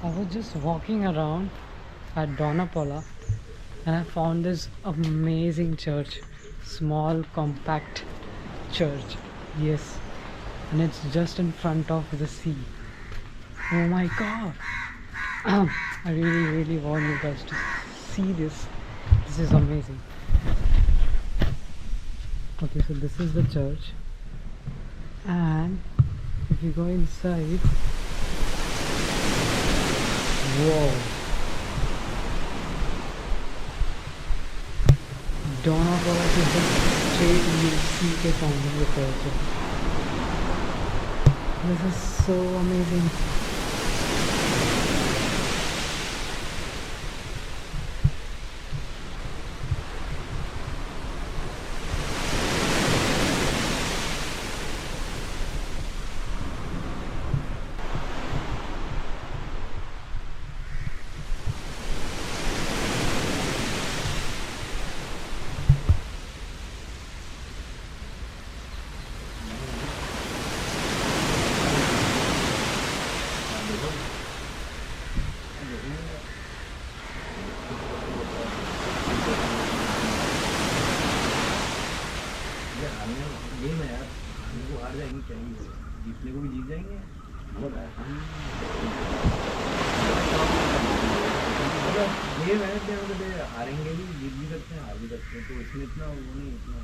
I was just walking around at Dona Paula and I found this amazing church. Small, compact church. Yes. And it's just in front of the sea. Oh my god. I really want you guys to see this. This is amazing. Okay, so this is the church. And if you go inside, whoa. Dona Paula is just straight you see के सामने the church. This is so amazing. Game है यार, हारने को हार जाएंगे, क्या ही जीतने को भी जीत जाएंगे। गेम है, हारेंगे भी, जीत भी सकते हैं, हार भी सकते हैं, तो इसमें इतना वो नहीं, इतना